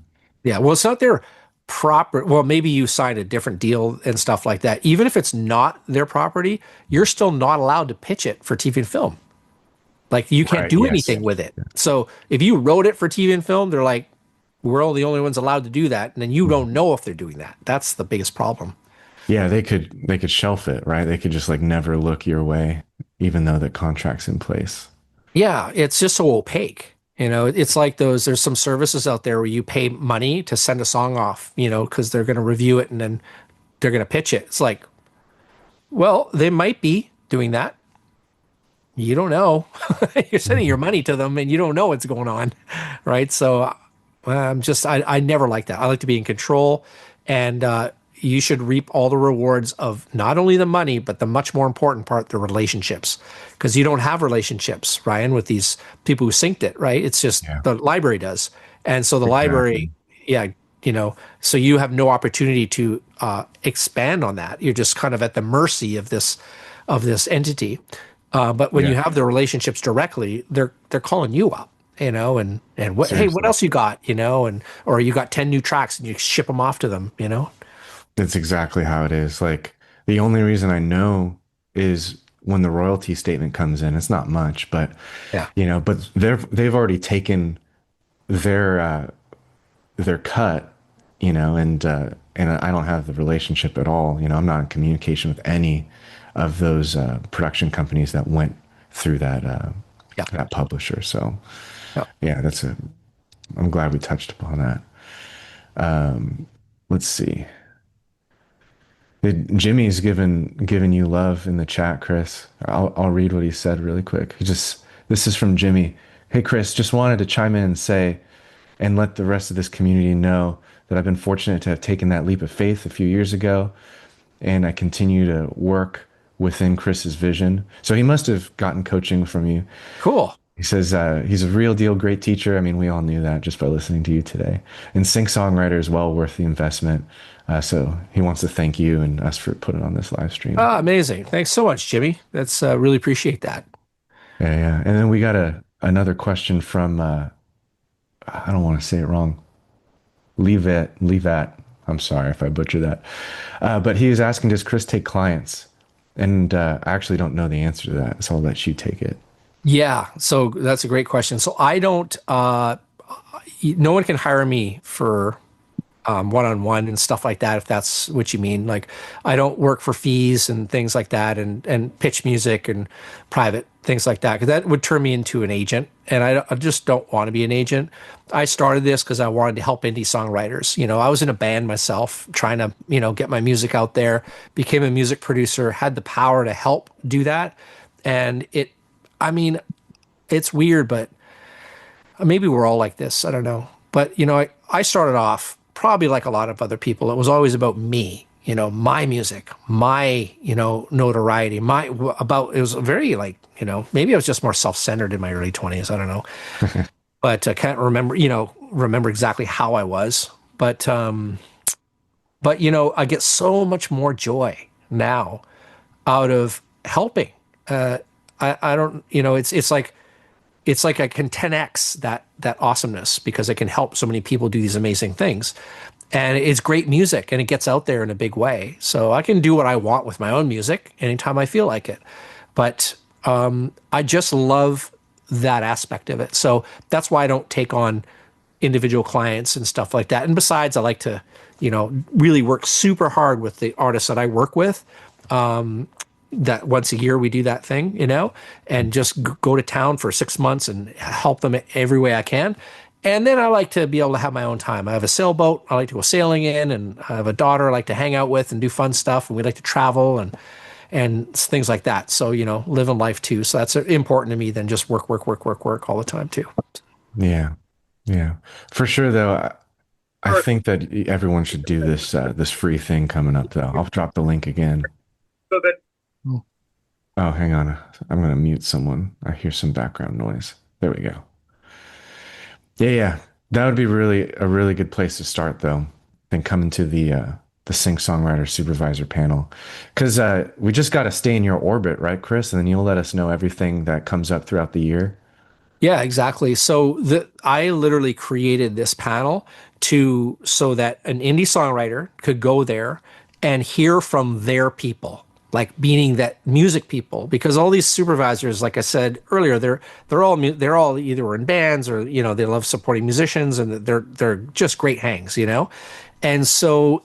Yeah. Well, it's not their proper. Well, maybe you signed a different deal and stuff like that. Even if it's not their property, you're still not allowed to pitch it for TV and film. Like you can't right, do yes, anything with it. So if you wrote it for TV and film, they're like, we're all the only ones allowed to do that. And then you don't know if they're doing that. That's the biggest problem. yeah, they could shelf it, right? They could just like never look your way, even though the contract's in place. Yeah, it's just so opaque. It's like there's some services out there where you pay money to send a song off, because they're going to review it and then they're going to pitch it. It's like, well, they might be doing that. You don't know. You're sending your money to them and you don't know what's going on, right? So I never like that. I like to be in control, and you should reap all the rewards of not only the money, but the much more important part, the relationships. Because you don't have relationships, Ryan, with these people who synced it, right? It's just Yeah, the library does. And so the library, exactly. yeah, so you have no opportunity to expand on that. You're just kind of at the mercy of this entity. But when you Yeah, have the relationships directly, they're calling you up, and hey, what seriously. else you got, and or you got 10 new tracks and you ship them off to them. That's exactly how it is. Like the only reason I know is when the royalty statement comes in. It's not much, but Yeah. but they've already taken their their cut, and I don't have the relationship at all. I'm not in communication with any of those production companies that went through Yeah. that publisher. So Yeah. yeah, I'm glad we touched upon that. Let's see. Jimmy's given you love in the chat, Chris. I'll read what he said really quick. This is from Jimmy. Hey Chris, just wanted to chime in and say and let the rest of this community know that I've been fortunate to have taken that leap of faith a few years ago, and I continue to work within Chris's vision. So he must have gotten coaching from you. Cool. He says he's a real deal great teacher. I mean, we all knew that just by listening to you today. And Sync Songwriter is well worth the investment. So he wants to thank you and us for putting on this live stream. Ah, amazing. Thanks so much, Jimmy. That's really appreciate that. Yeah, yeah. And then we got another question from I don't want to say it wrong. Leave that. I'm sorry if I butcher that. But he was asking, does Chris take clients? And I actually don't know the answer to that, so I'll let you take it. Yeah, so that's a great question. So I don't, no one can hire me for one-on-one and stuff like that, if that's what you mean. Like I don't work for fees and things like that, and pitch music and private things like that, because that would turn me into an agent, and I just don't want to be an agent. I started this because I wanted to help indie songwriters. I was in a band myself, trying to get my music out there. Became a music producer, had the power to help do that, and I mean, it's weird, but maybe we're all like this. I don't know. But, I started off probably like a lot of other people. It was always about me, my music, my, notoriety, it was very like, maybe I was just more self-centered in my early 20s. I don't know. But I can't remember exactly how I was. But, I get so much more joy now out of helping. I don't, it's like I can 10x that awesomeness, because I can help so many people do these amazing things. And it's great music and it gets out there in a big way. So I can do what I want with my own music anytime I feel like it. But I just love that aspect of it. So that's why I don't take on individual clients and stuff like that. And besides, I like to, really work super hard with the artists that I work with. That once a year we do that thing, and just go to town for 6 months and help them every way I can. And then I like to be able to have my own time. I have a sailboat I like to go sailing in, and I have a daughter I like to hang out with and do fun stuff. And we like to travel and things like that. So, living life too. So that's important to me than just work all the time too. Yeah, yeah, for sure. Though, I think that everyone should do this free thing coming up. Though I'll drop the link again. So that Oh, hang on. I'm going to mute someone. I hear some background noise. There we go. Yeah. That would be really a really good place to start, though, and coming to the Sync Songwriter Supervisor panel, because we just got to stay in your orbit, right, Chris? And then you'll let us know everything that comes up throughout the year. Yeah, exactly. So I literally created this panel so that an indie songwriter could go there and hear from their people, like meaning that music people, because all these supervisors, like I said earlier, they're all either in bands or they love supporting musicians, and they're just great hangs, and so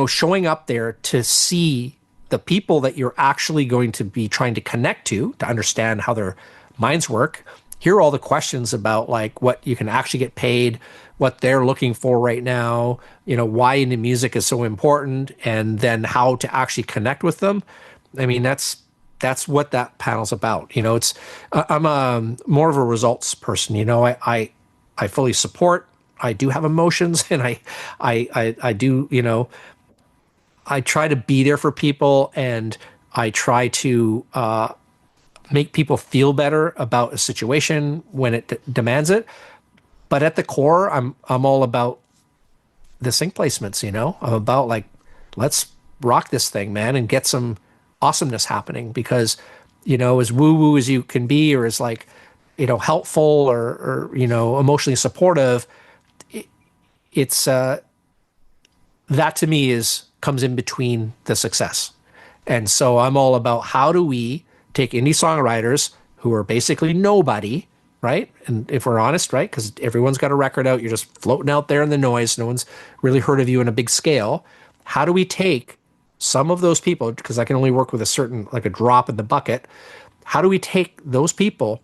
showing up there to see the people that you're actually going to be trying to connect to understand how their minds work, hear all the questions about like what you can actually get paid, what they're looking for right now, why indie music is so important, and then how to actually connect with them. I mean, that's what that panel's about. I'm a more of a results person. I fully support. I do have emotions, and I do, I try to be there for people, and I try to make people feel better about a situation when it demands it. But at the core, I'm all about the sync placements. I'm about like, let's rock this thing, man, and get some awesomeness happening. Because as woo woo as you can be, or as like helpful or emotionally supportive, it's that to me comes in between the success. And so I'm all about, how do we take indie songwriters who are basically nobody, right? And if we're honest, right? Because everyone's got a record out, you're just floating out there in the noise. No one's really heard of you on a big scale. How do we take some of those people, because I can only work with a certain, like a drop in the bucket. How do we take those people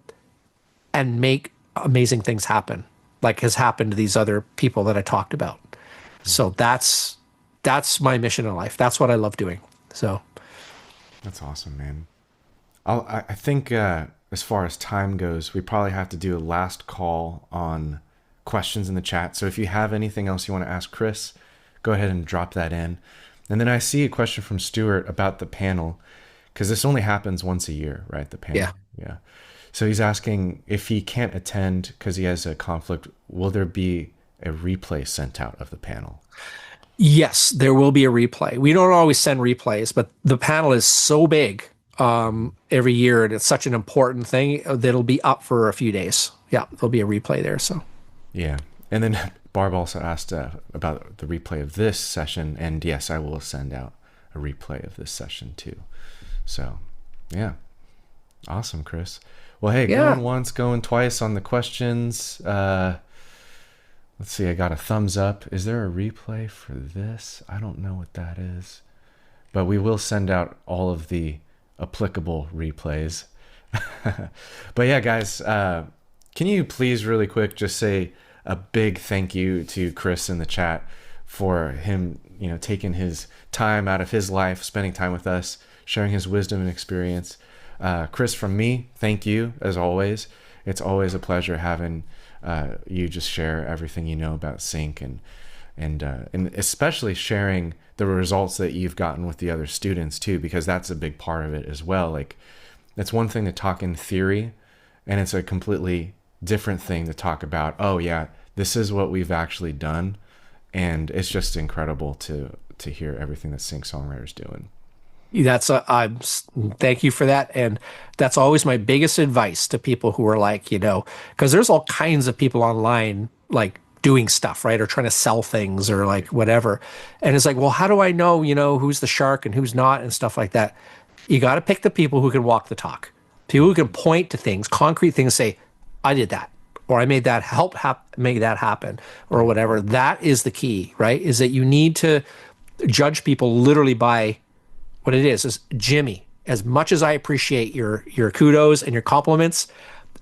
and make amazing things happen, like has happened to these other people that I talked about? So that's my mission in life. That's what I love doing. So that's awesome, man. I think as far as time goes, we probably have to do a last call on questions in the chat. So if you have anything else you want to ask Chris, go ahead and drop that in. And then I see a question from Stuart about the panel, because this only happens once a year, right? The panel. Yeah. So he's asking, if he can't attend because he has a conflict, will there be a replay sent out of the panel? Yes, there will be a replay. We don't always send replays, but the panel is so big every year, and it's such an important thing that it'll be up for a few days. Yeah, there'll be a replay there. So yeah. And then Barb also asked about the replay of this session, and yes, I will send out a replay of this session too. So yeah, awesome, Chris. Well, hey, going once, going twice on the questions. Let's see, I got a thumbs up. Is there a replay for this? I don't know what that is, but we will send out all of the applicable replays. But yeah, guys, can you please really quick just say a big thank you to Chris in the chat for him, taking his time out of his life, spending time with us, sharing his wisdom and experience. Chris, from me, thank you as always. It's always a pleasure having you just share everything you know about Sync, and especially sharing the results that you've gotten with the other students too, because that's a big part of it as well. Like, it's one thing to talk in theory, and it's a completely different thing to talk about, oh yeah, this is what we've actually done. And it's just incredible to hear everything that Sync Songwriter's doing. Thank you for that. And that's always my biggest advice to people who are like, because there's all kinds of people online, like doing stuff, right? Or trying to sell things or like whatever. And it's like, well, how do I know, who's the shark and who's not and stuff like that? You got to pick the people who can walk the talk, people who can point to things, concrete things, say, I did that, or I made that make that happen, or whatever. That is the key, right? Is that you need to judge people literally by what it is Jimmy. As much as I appreciate your kudos and your compliments,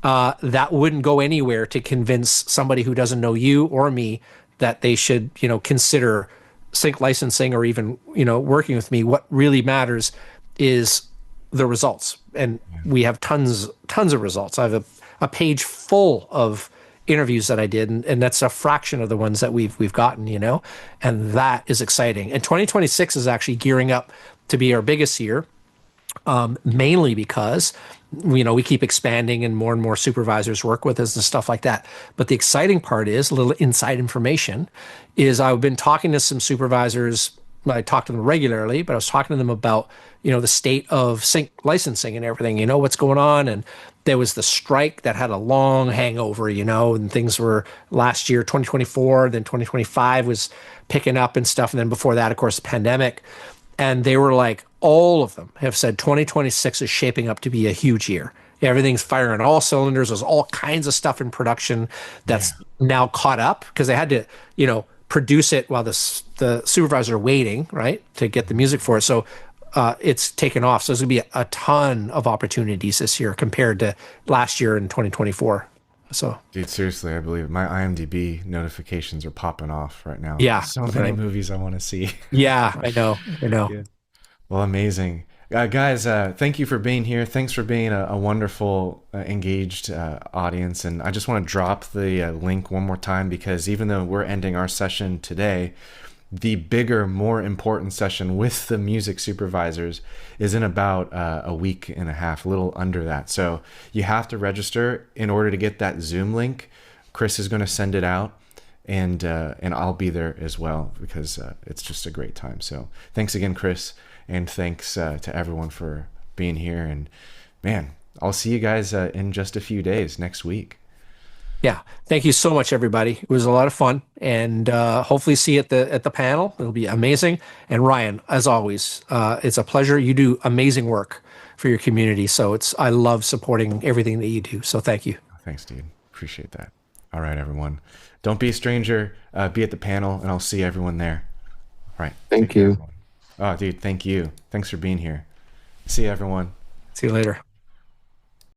that wouldn't go anywhere to convince somebody who doesn't know you or me that they should, consider sync licensing or even, working with me. What really matters is the results. And we have tons of results. I have a page full of interviews that I did, and that's a fraction of the ones that we've gotten, and that is exciting. And 2026 is actually gearing up to be our biggest year, mainly because we keep expanding and more supervisors work with us and stuff like that. But the exciting part is a little inside information is I've been talking to some supervisors. I talk to them regularly, but I was talking to them about, the state of sync licensing and everything, what's going on. And there was the strike that had a long hangover, and things were last year, 2024, then 2025 was picking up and stuff. And then before that, of course, the pandemic. And they were like, all of them have said 2026 is shaping up to be a huge year. Everything's firing on all cylinders. There's all kinds of stuff in production that's now caught up because they had to, produce it while the supervisor are waiting, right, to get the music for it. So it's taken off. So there's going to be a ton of opportunities this year compared to last year in 2024. So, dude, seriously, I believe it. My IMDb notifications are popping off right now. Yeah, so many movies I want to see. Yeah, I know. Yeah. Well, amazing. Guys, thank you for being here. Thanks for being a wonderful, engaged audience. And I just want to drop the link one more time because even though we're ending our session today, the bigger, more important session with the music supervisors is in about a week and a half, a little under that. So you have to register in order to get that Zoom link. Chris is going to send it out, and I'll be there as well because it's just a great time. So thanks again, Chris. And thanks to everyone for being here. And man, I'll see you guys in just a few days next week. Yeah. Thank you so much, everybody. It was a lot of fun, and hopefully see you at the panel. It'll be amazing. And Ryan, as always, it's a pleasure. You do amazing work for your community. So I love supporting everything that you do. So thank you. Thanks, dude. Appreciate that. All right, everyone. Don't be a stranger. Be at the panel, and I'll see everyone there. All right. Thank you. Oh, dude, thank you. Thanks for being here. See you, everyone. See you later.